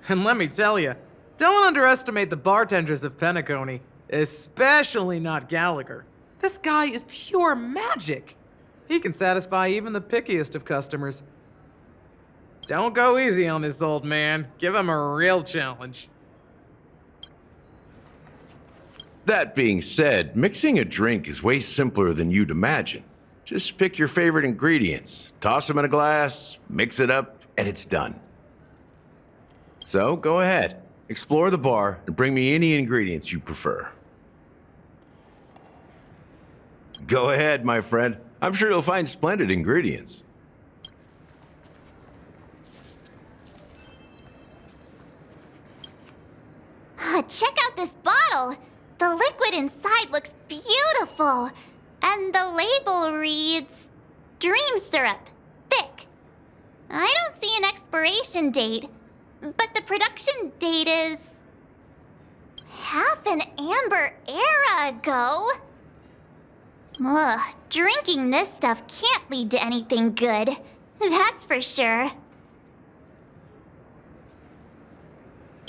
And let me tell you, don't underestimate the bartenders of Penacony, especially not Gallagher. This guy is pure magic. He can satisfy even the pickiest of customers. Don't go easy on this old man. Give him a real challenge. That being said, mixing a drink is way simpler than you'd imagine. Just pick your favorite ingredients, toss them in a glass, mix it up, and it's done. So go ahead, explore the bar, and bring me any ingredients you prefer. Go ahead, my friend. I'm sure you'll find splendid ingredients. Check out this bottle! The liquid inside looks beautiful. And the label reads, Dream Syrup, thick. I don't see an expiration date, but the production date is half an amber era ago. Ugh, drinking this stuff can't lead to anything good. That's for sure.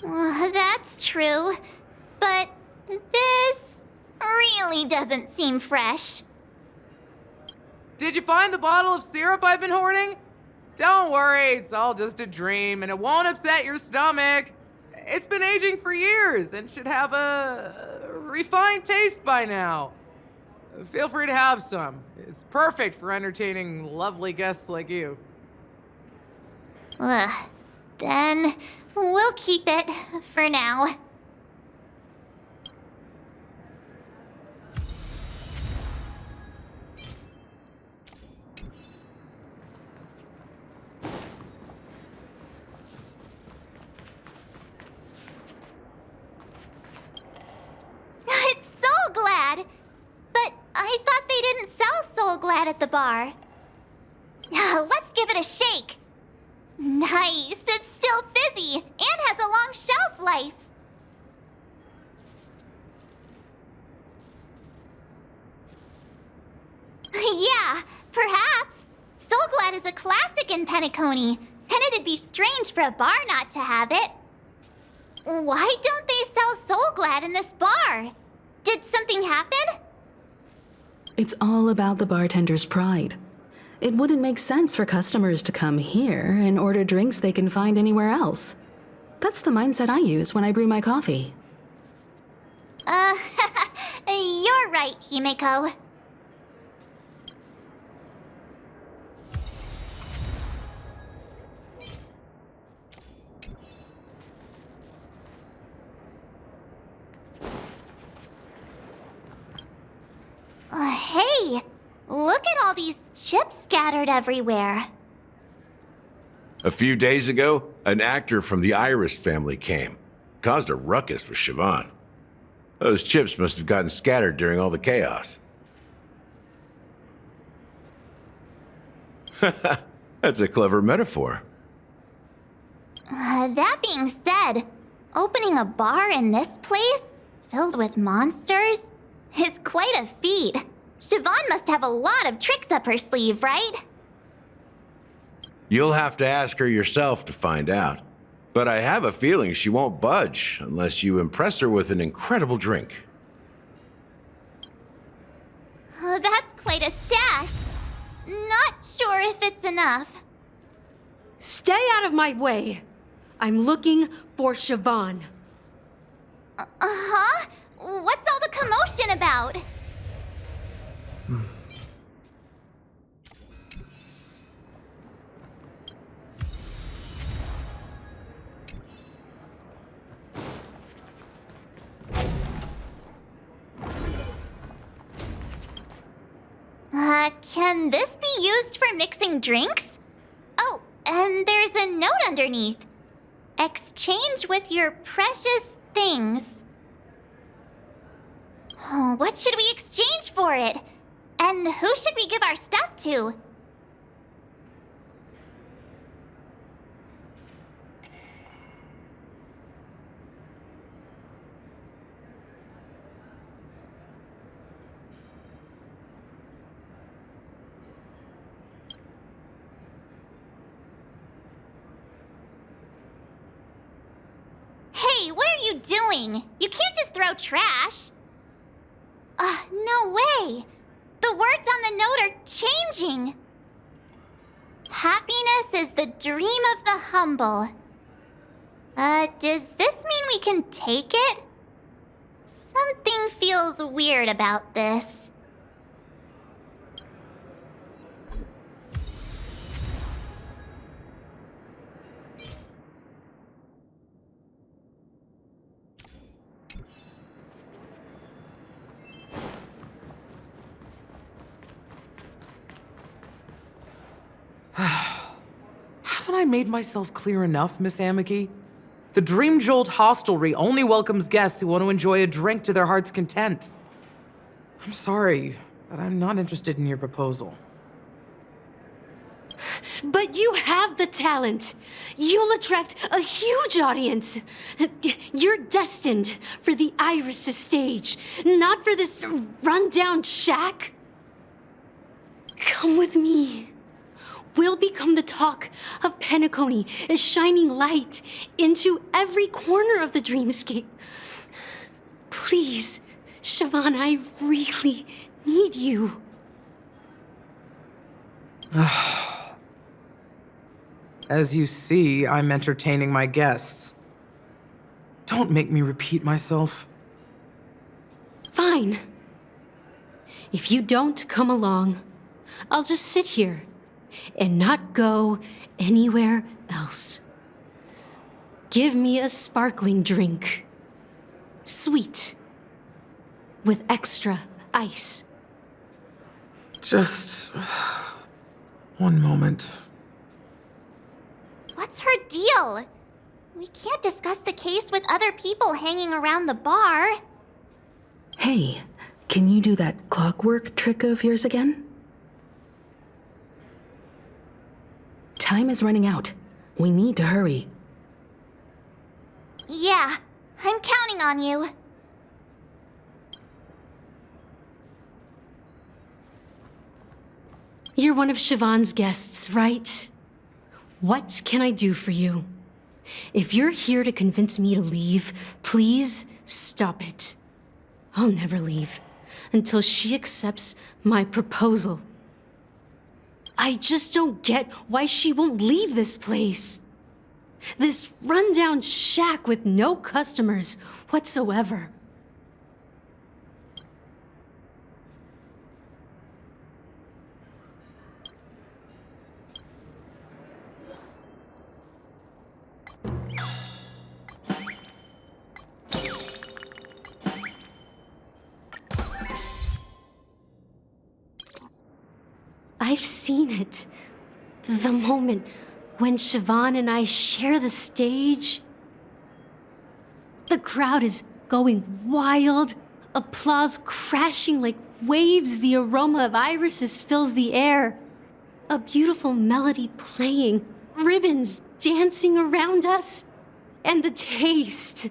That's true, but this really doesn't seem fresh. Did you find the bottle of syrup I've been hoarding? Don't worry, it's all just a dream and it won't upset your stomach. It's been aging for years and should have a refined taste by now. Feel free to have some. It's perfect for entertaining lovely guests like you. Then we'll keep it for now. It's Soul Glad! But I thought they didn't sell Soul Glad at the bar. Let's give it a shake. Nice, it's still fizzy and has a long shelf life. Yeah, perhaps. Soul Glad is a classic in Penacony, and it'd be strange for a bar not to have it. Why don't they sell Soul Glad in this bar? Did something happen? It's all about the bartender's pride. It wouldn't make sense for customers to come here and order drinks they can find anywhere else. That's the mindset I use when I brew my coffee. You're right, Himeko. Hey! Look at all these chips scattered everywhere. A few days ago, an actor from the Iris family came. Caused a ruckus with Siobhan. Those chips must have gotten scattered during all the chaos. That's a clever metaphor. That being said, opening a bar in this place, filled with monsters, is quite a feat. Siobhan must have a lot of tricks up her sleeve, right? You'll have to ask her yourself to find out. But I have a feeling she won't budge unless you impress her with an incredible drink. That's quite a stash. Not sure if it's enough. Stay out of my way. I'm looking for Siobhan. Huh? What's all the commotion about? Can this be used for mixing drinks? Oh, and there's a note underneath. Exchange with your precious things. Oh, what should we exchange for it? And who should we give our stuff to? you doing? You can't just throw trash. No way. The words on the note are changing. Happiness is the dream of the humble. Does this mean we can take it? Something feels weird about this. Haven't I made myself clear enough, Miss Amiki? The Dream Jolt hostelry only welcomes guests who want to enjoy a drink to their heart's content. I'm sorry, but I'm not interested in your proposal. But you have the talent. You'll attract a huge audience. You're destined for the Iris' stage, not for this rundown shack. Come with me. We'll become the talk of Penacony, a shining light into every corner of the dreamscape. Please, Siobhan, I really need you. As you see, I'm entertaining my guests. Don't make me repeat myself. Fine. If you don't come along, I'll just sit here and not go anywhere else. Give me a sparkling drink. Sweet. With extra ice. Just one moment. What's her deal? We can't discuss the case with other people hanging around the bar. Hey, can you do that clockwork trick of yours again? Time is running out. We need to hurry. Yeah, I'm counting on you. You're one of Siobhan's guests, right? What can I do for you? If you're here to convince me to leave, please stop it. I'll never leave until she accepts my proposal. I just don't get why she won't leave this place. This rundown shack with no customers whatsoever. I've seen it. The moment when Siobhan and I share the stage. The crowd is going wild, applause crashing like waves. The aroma of irises fills the air. A beautiful melody playing, ribbons dancing around us, and the taste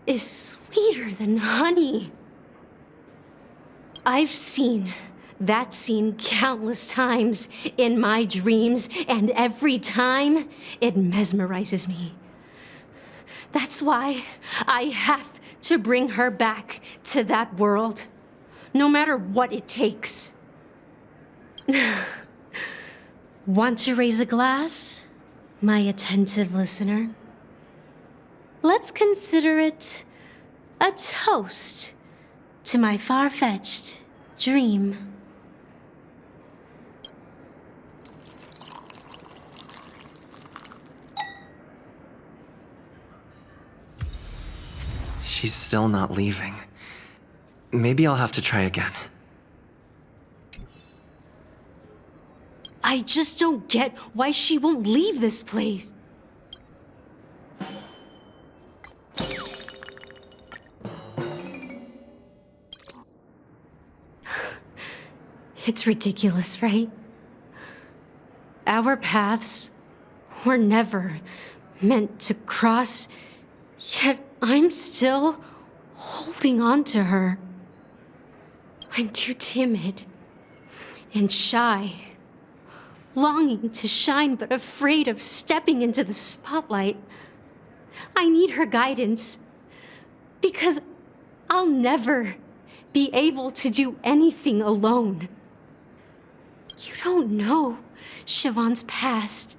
is sweeter than honey. I've seen that scene countless times in my dreams, and every time it mesmerizes me. That's why I have to bring her back to that world, no matter what it takes. Want to raise a glass, my attentive listener? Let's consider it a toast to my far-fetched dream. She's still not leaving. Maybe I'll have to try again. I just don't get why she won't leave this place. It's ridiculous, right? Our paths were never meant to cross, yet I'm still holding on to her. I'm too timid and shy, longing to shine but afraid of stepping into the spotlight. I need her guidance, Because I'll never be able to do anything alone. You don't know Siobhan's past,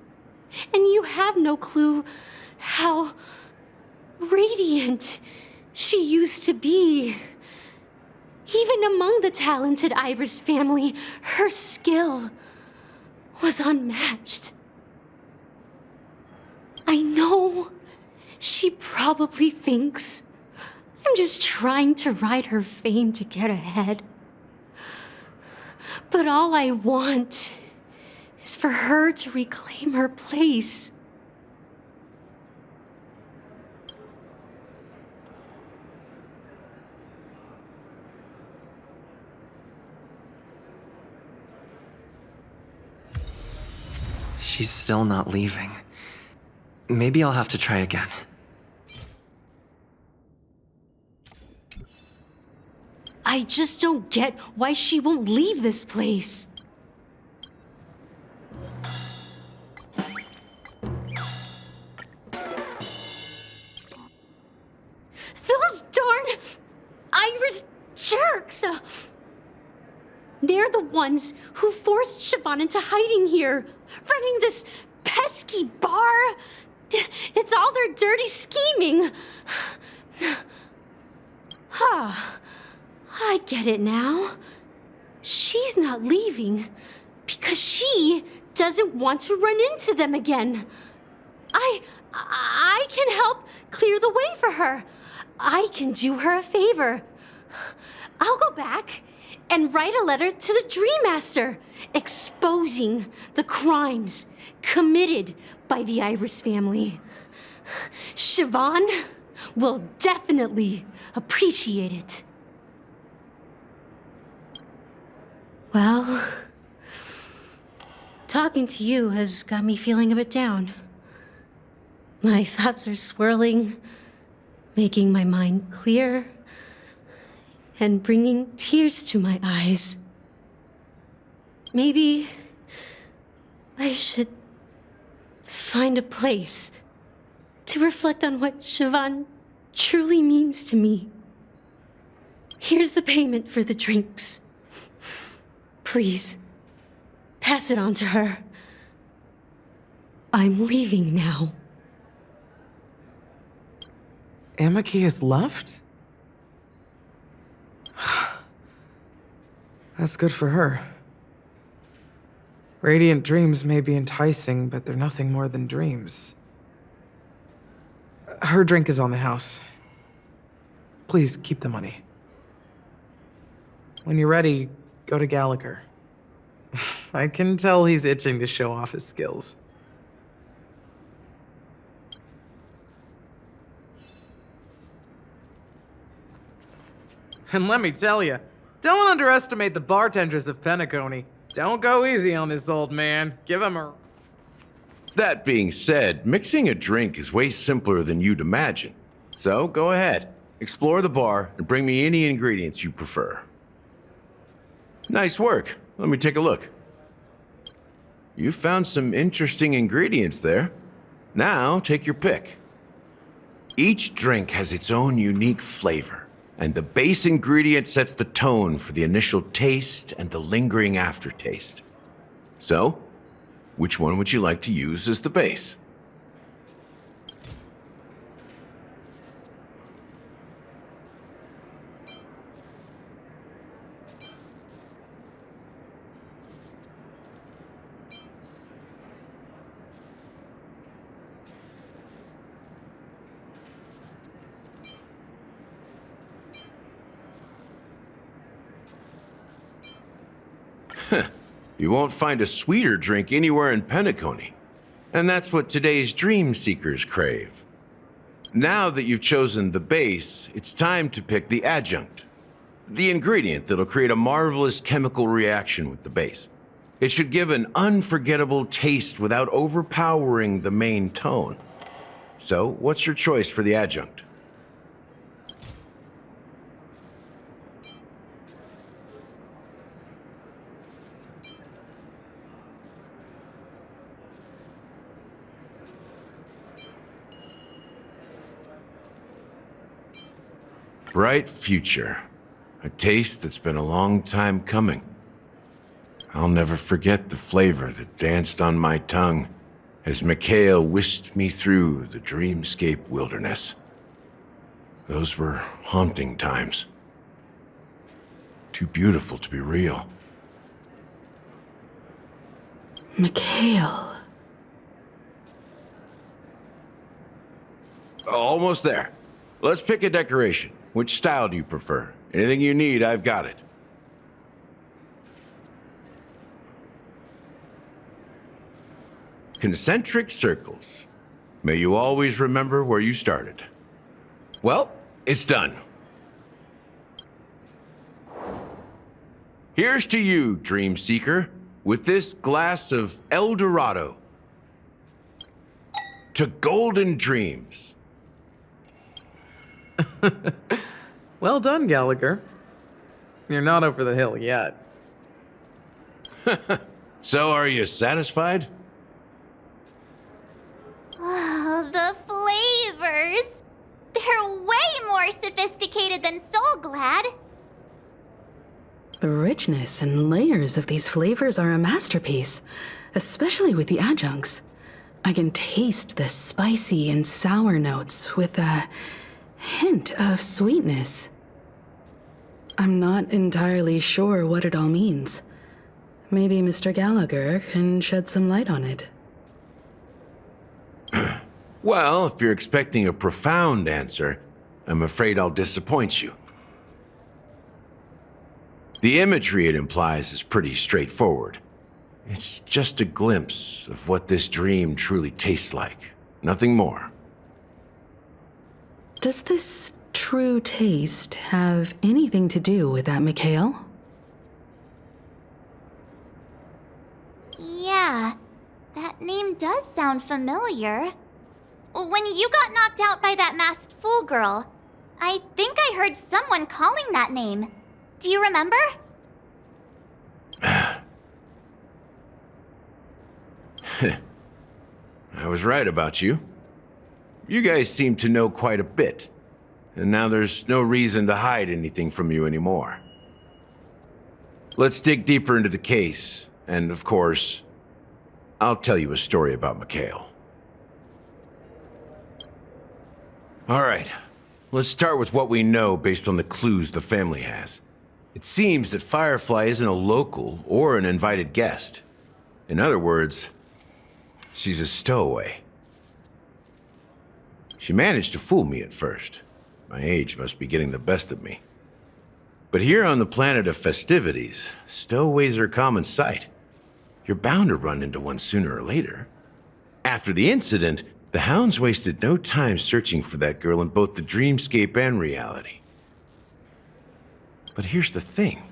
and you have no clue how radiant she used to be. Even among the talented Iris family, her skill was unmatched. I know she probably thinks I'm just trying to ride her fame to get ahead. But all I want is for her to reclaim her place. She's still not leaving. Maybe I'll have to try again. I just don't get why she won't leave this place. Those darn Iris jerks! They're the ones who forced Siobhan into hiding here, running this pesky bar. It's all their dirty scheming. I get it now. She's not leaving because she doesn't want to run into them again. I can help clear the way for her. I can do her a favor. I'll go back and write a letter to the Dream Master exposing the crimes committed by the Iris family. Siobhan will definitely appreciate it. Well, talking to you has got me feeling a bit down. My thoughts are swirling, making my mind clear, and bringing tears to my eyes. Maybe I should find a place to reflect on what Siobhan truly means to me. Here's the payment for the drinks. Please, pass it on to her. I'm leaving now. Amaki has left? That's good for her. Radiant dreams may be enticing, but they're nothing more than dreams. Her drink is on the house. Please keep the money. When you're ready, go to Gallagher. I can tell he's itching to show off his skills. And let me tell you, don't underestimate the bartenders of Penacony. Don't go easy on this old man. Give him a... That being said, mixing a drink is way simpler than you'd imagine. So go ahead, explore the bar, and bring me any ingredients you prefer. Nice work. Let me take a look. You found some interesting ingredients there. Now, take your pick. Each drink has its own unique flavor, and the base ingredient sets the tone for the initial taste and the lingering aftertaste. So, which one would you like to use as the base? You won't find a sweeter drink anywhere in Penacony. And that's what today's dream seekers crave. Now that you've chosen the base, it's time to pick the adjunct. The ingredient that'll create a marvelous chemical reaction with the base. It should give an unforgettable taste without overpowering the main tone. So, what's your choice for the adjunct? bright future. A taste that's been a long time coming. I'll never forget the flavor that danced on my tongue as Mikhail whisked me through the dreamscape wilderness. Those were haunting times. Too beautiful to be real. Mikhail. Almost there. Let's pick a decoration. Which style do you prefer? Anything you need, I've got it. Concentric circles. May you always remember where you started. Well, it's done. Here's to you, Dream Seeker, with this glass of El Dorado. To golden dreams. Well done, Gallagher. You're not over the hill yet. So, are you satisfied? Oh, the flavors! They're way more sophisticated than Soul Glad. The richness and layers of these flavors are a masterpiece, especially with the adjuncts. I can taste the spicy and sour notes with a hint of sweetness. I'm not entirely sure what it all means. Maybe Mr. Gallagher can shed some light on it. Well, if you're expecting a profound answer, I'm afraid I'll disappoint you. The imagery it implies is pretty straightforward. It's just a glimpse of what this dream truly tastes like. Nothing more. Does this true taste have anything to do with that Mikhail? Yeah, that name does sound familiar. When you got knocked out by that masked fool girl, I think I heard someone calling that name. Do you remember? I was right about you. You guys seem to know quite a bit, and now there's no reason to hide anything from you anymore. Let's dig deeper into the case, and of course, I'll tell you a story about Mikhail. All right, let's start with what we know based on the clues the family has. It seems that Firefly isn't a local or an invited guest. In other words, she's a stowaway. She managed to fool me at first. My age must be getting the best of me. But here on the planet of festivities, stowaways are a common sight. You're bound to run into one sooner or later. After the incident, the hounds wasted no time searching for that girl in both the dreamscape and reality. But here's the thing.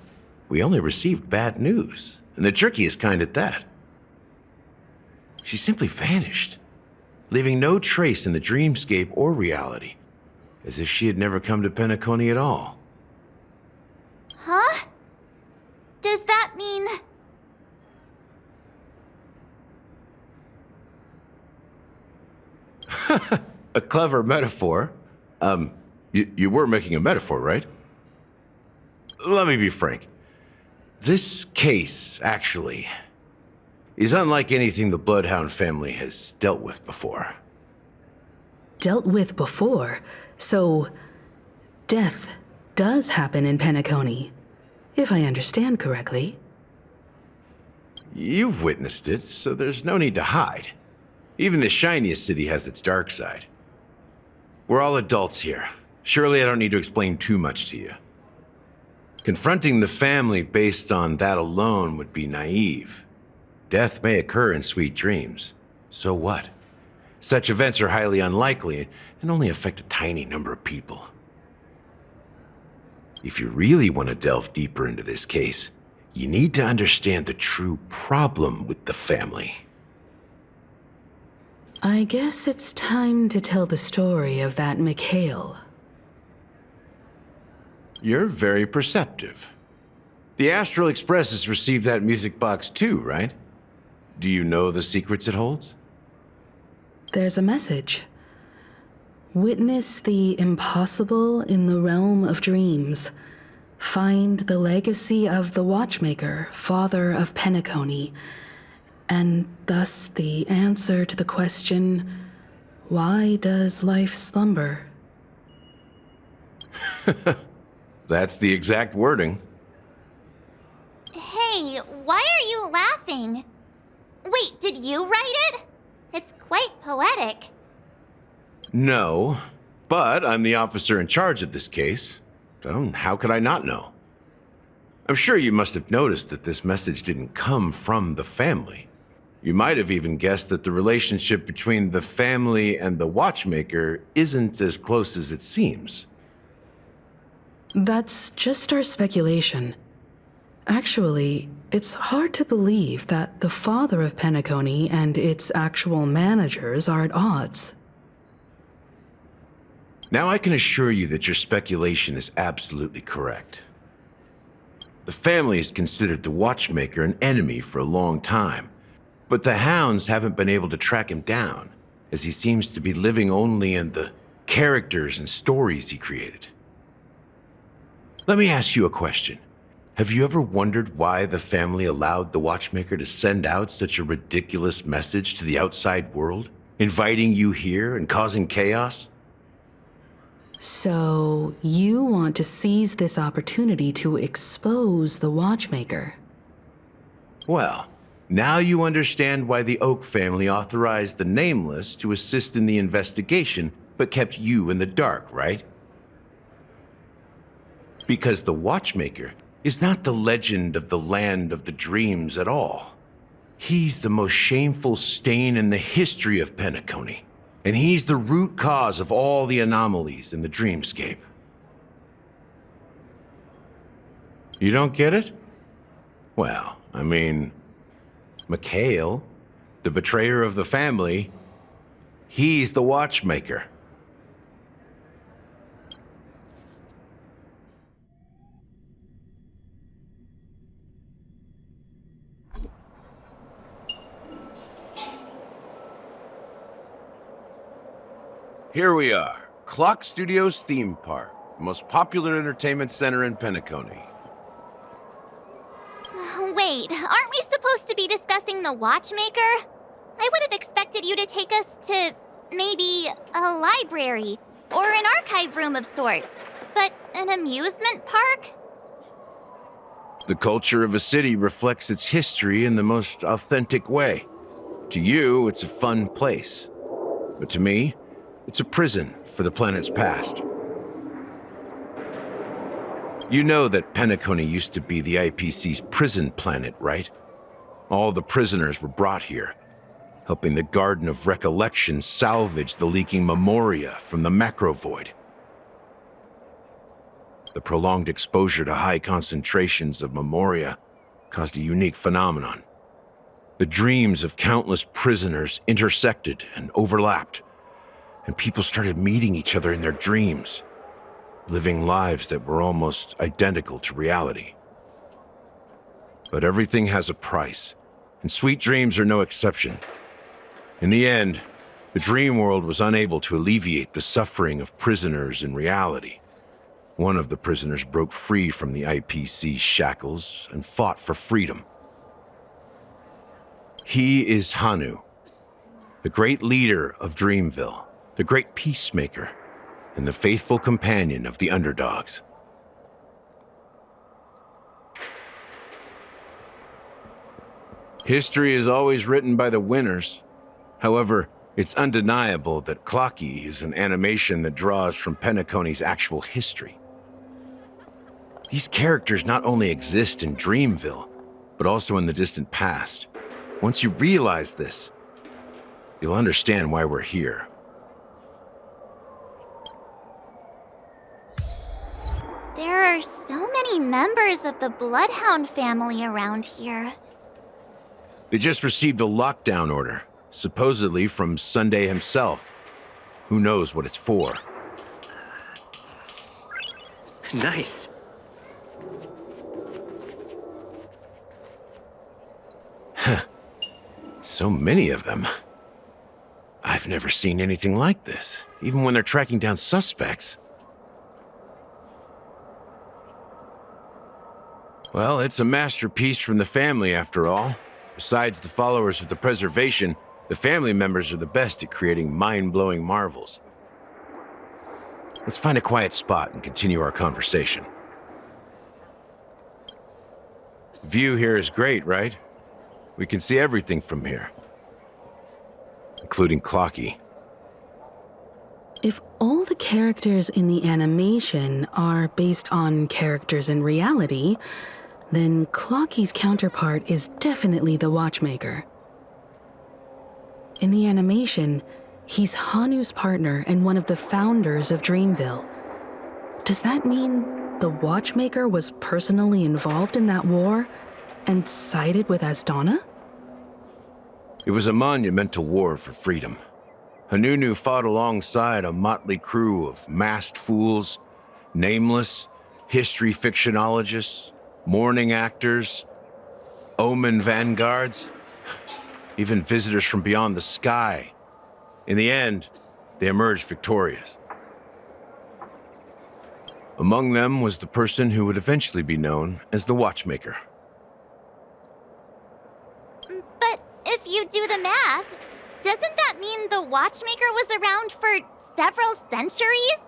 We only received bad news, and the trickiest kind at that. She simply vanished, leaving no trace in the dreamscape or reality, as if she had never come to Penacony at all. Huh? Does that mean... A clever metaphor. You were making a metaphor, right? Let me be frank. This case, actually, is unlike anything the Bloodhound family has dealt with before. Dealt with before, so death does happen in Penacony, if I understand correctly. You've witnessed it, so there's no need to hide. Even the shiniest city has its dark side. We're all adults here. Surely I don't need to explain too much to you. Confronting the family based on that alone would be naive. Death may occur in sweet dreams. So what? Such events are highly unlikely and only affect a tiny number of people. If you really want to delve deeper into this case, you need to understand the true problem with the family. I guess it's time to tell the story of that Mikhail. You're very perceptive. The Astral Express has received that music box too, right? Do you know the secrets it holds? There's a message. Witness the impossible in the realm of dreams. Find the legacy of the Watchmaker, father of Penacony, and thus the answer to the question, why does life slumber? That's the exact wording. Hey, why are you laughing? Wait, did you write it? It's quite poetic. No, but I'm the officer in charge of this case. So how could I not know? I'm sure you must have noticed that this message didn't come from the family. You might have even guessed that the relationship between the family and the Watchmaker isn't as close as it seems. That's just our speculation. Actually, it's hard to believe that the father of Penacony and its actual managers are at odds. Now I can assure you that your speculation is absolutely correct. The family has considered the Watchmaker an enemy for a long time, but the hounds haven't been able to track him down, as he seems to be living only in the characters and stories he created. Let me ask you a question. Have you ever wondered why the family allowed the Watchmaker to send out such a ridiculous message to the outside world, inviting you here and causing chaos? So, you want to seize this opportunity to expose the Watchmaker? Well, now you understand why the Oak family authorized the Nameless to assist in the investigation, but kept you in the dark, right? Because the Watchmaker is not the legend of the land of the dreams at all. He's the most shameful stain in the history of Penacony, and he's the root cause of all the anomalies in the dreamscape. You don't get it? Well, I mean, Mikhail, the betrayer of the family, he's the Watchmaker. Here we are, Clock Studios Theme Park, the most popular entertainment center in Penacony. Wait, aren't we supposed to be discussing the Watchmaker? I would have expected you to take us to maybe a library or an archive room of sorts, but an amusement park? The culture of a city reflects its history in the most authentic way. To you, it's a fun place. But to me, it's a prison for the planet's past. You know that Penacony used to be the IPC's prison planet, right? All the prisoners were brought here, helping the Garden of Recollection salvage the leaking memoria from the macro void. The prolonged exposure to high concentrations of memoria caused a unique phenomenon. The dreams of countless prisoners intersected and overlapped, and people started meeting each other in their dreams, living lives that were almost identical to reality. But everything has a price, and sweet dreams are no exception. In the end, the dream world was unable to alleviate the suffering of prisoners in reality. One of the prisoners broke free from the IPC shackles and fought for freedom. He is Hanu, the great leader of Dreamville, the great peacemaker, and the faithful companion of the underdogs. History is always written by the winners. However, it's undeniable that Clocky is an animation that draws from Penacony's actual history. These characters not only exist in Dreamville, but also in the distant past. Once you realize this, you'll understand why we're here. There are so many members of the Bloodhound family around here. They just received a lockdown order, supposedly from Sunday himself. Who knows what it's for? Nice. So many of them. I've I've never seen anything like this, even when they're tracking down suspects. Well, it's a masterpiece from the family, after all. Besides the followers of the preservation, the family members are the best at creating mind-blowing marvels. Let's find a quiet spot and continue our conversation. View here is great, right? We can see everything from here, including Clocky. If all the characters in the animation are based on characters in reality, then Clocky's counterpart is definitely the Watchmaker. In the animation, he's Hanu's partner and one of the founders of Dreamville. Does that mean the Watchmaker was personally involved in that war and sided with Asdana? It was a monumental war for freedom. Hanunu fought alongside a motley crew of masked fools, nameless, history fictionologists, mourning actors, omen vanguards, even visitors from beyond the sky. In the end, they emerged victorious. Among them was the person who would eventually be known as the Watchmaker. But if you do the math, doesn't that mean the Watchmaker was around for several centuries?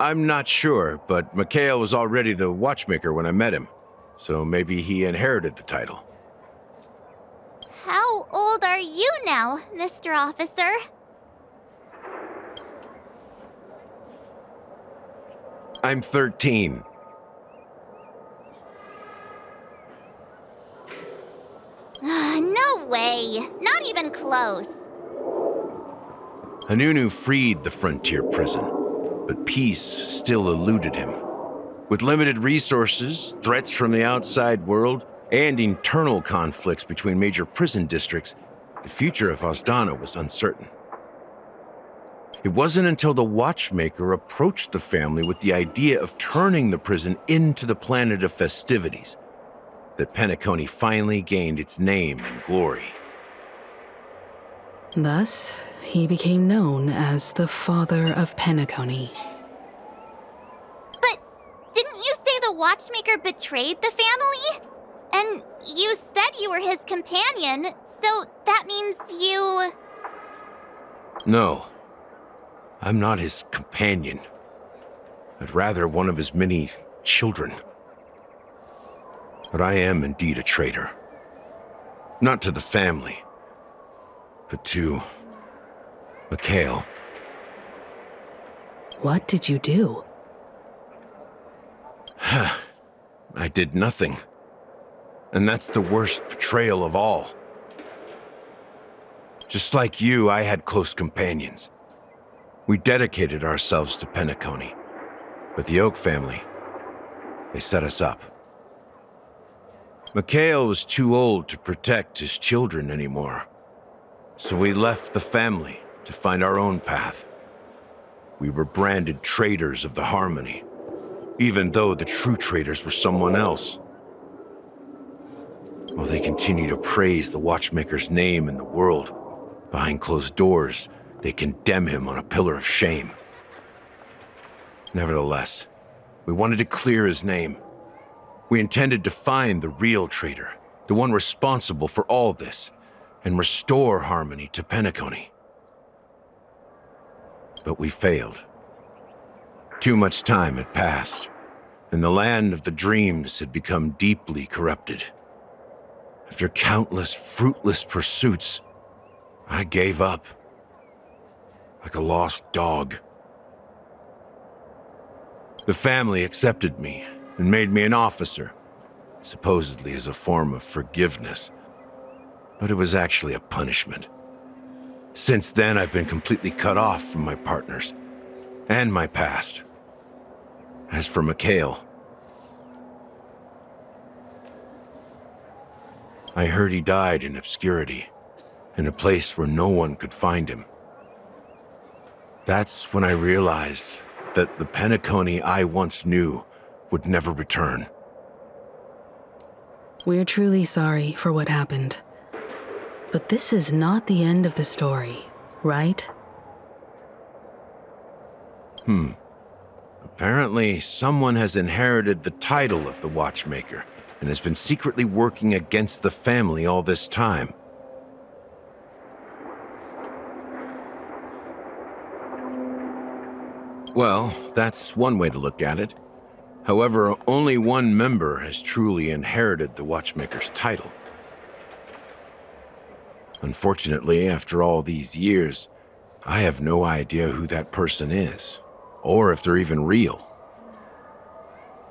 I'm not sure, but Mikhail was already the Watchmaker when I met him, so maybe he inherited the title. How old are you now, Mr. Officer? I'm 13. No way. Not even close. Hanunu freed the frontier prison, but peace still eluded him. With limited resources, threats from the outside world, and internal conflicts between major prison districts, the future of Asdana was uncertain. It wasn't until the Watchmaker approached the family with the idea of turning the prison into the planet of festivities that Penacony finally gained its name and glory. Thus, he became known as the Father of Penacony. But didn't you say the Watchmaker betrayed the family? And you said you were his companion, so that means you... No, I'm not his companion, but rather one of his many children. But I am indeed a traitor. Not to the family, but to Mikhail. What did you do? I did nothing. And that's the worst betrayal of all. Just like you, I had close companions. We dedicated ourselves to Penacony. But the Oak family, they set us up. Mikhail was too old to protect his children anymore. So we left the family to find our own path. We were branded traitors of the Harmony, even though the true traitors were someone else. While they continue to praise the Watchmaker's name in the world, behind closed doors, they condemn him on a pillar of shame. Nevertheless, we wanted to clear his name. We intended to find the real traitor, the one responsible for all this, and restore harmony to Penacony. But we failed. Too much time had passed, and the land of the dreams had become deeply corrupted. After countless fruitless pursuits, I gave up. Like a lost dog. The family accepted me and made me an officer, supposedly as a form of forgiveness. But it was actually a punishment. Since then, I've been completely cut off from my partners and my past. As for Mikhail, I heard he died in obscurity, in a place where no one could find him. That's when I realized that the Penacony I once knew would never return. We're truly sorry for what happened. But this is not the end of the story. right? Apparently, someone has inherited the title of the Watchmaker and has been secretly working against the family all this time. Well, that's one way to look at it. However, only one member has truly inherited the Watchmaker's title. Unfortunately, after all these years, I have no idea who that person is, or if they're even real.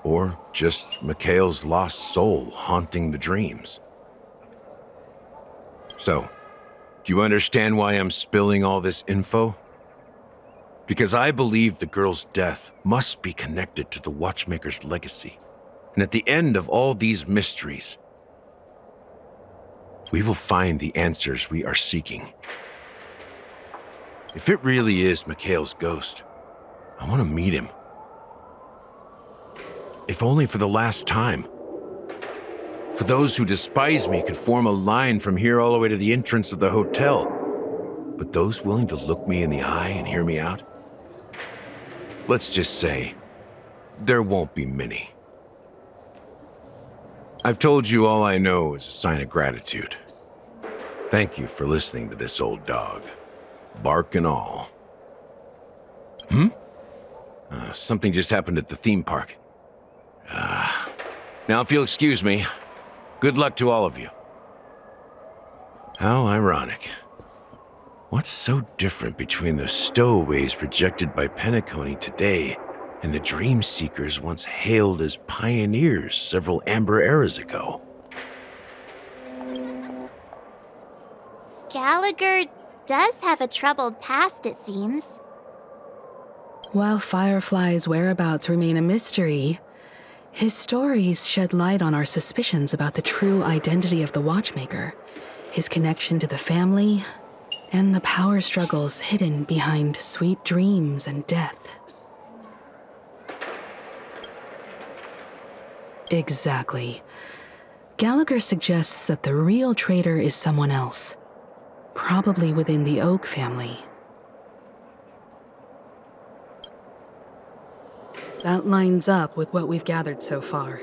Or just Mikhail's lost soul haunting the dreams. So, do you understand why I'm spilling all this info? Because I believe the girl's death must be connected to the Watchmaker's legacy. And at the end of all these mysteries, we will find the answers we are seeking. If it really is Mikhail's ghost, I want to meet him. If only for the last time. For those who despise me could form a line from here all the way to the entrance of the hotel. But those willing to look me in the eye and hear me out? Let's just say, there won't be many. I've told you all I know is a sign of gratitude. Thank you for listening to this old dog. Bark and all. Something just happened at the theme park. Now if you'll excuse me, good luck to all of you. How ironic. What's so different between the stowaways projected by Penacony today and the dream seekers once hailed as pioneers several amber eras ago? Gallagher does have a troubled past, it seems. While Firefly's whereabouts remain a mystery, his stories shed light on our suspicions about the true identity of the Watchmaker, his connection to the family, and the power struggles hidden behind sweet dreams and death. Exactly. Gallagher suggests that the real traitor is someone else, probably within the Oak family. That lines up with what we've gathered so far.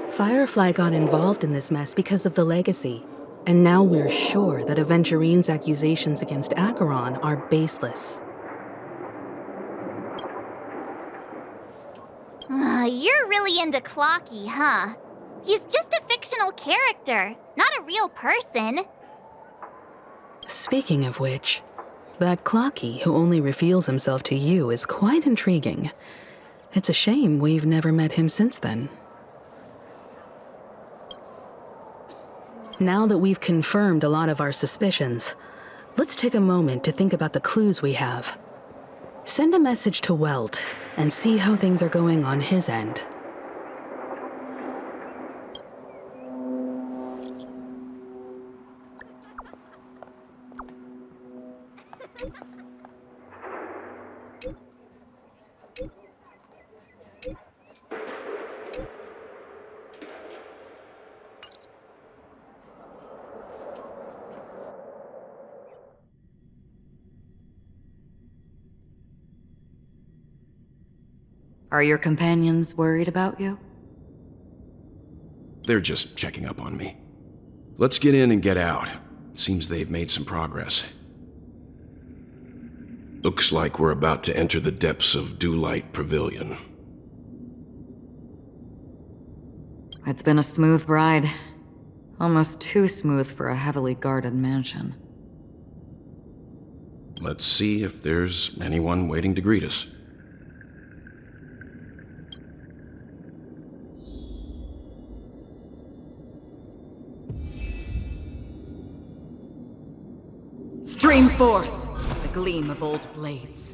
Firefly got involved in this mess because of the legacy, and now we're sure that Aventurine's accusations against Acheron are baseless. You're really into Clocky, huh? He's just a fictional character, not a real person. Speaking of which, that Clocky who only reveals himself to you is quite intriguing. It's a shame we've never met him since then. Now that we've confirmed a lot of our suspicions, let's take a moment to think about the clues we have. Send a message to Welt and see how things are going on his end. Are your companions worried about you? They're just checking up on me. Let's get in and get out. Seems they've made some progress. Looks like we're about to enter the depths of Dewlight Pavilion. It's been a smooth ride. Almost too smooth for a heavily guarded mansion. Let's see if there's anyone waiting to greet us. Stream forth, the gleam of old blades.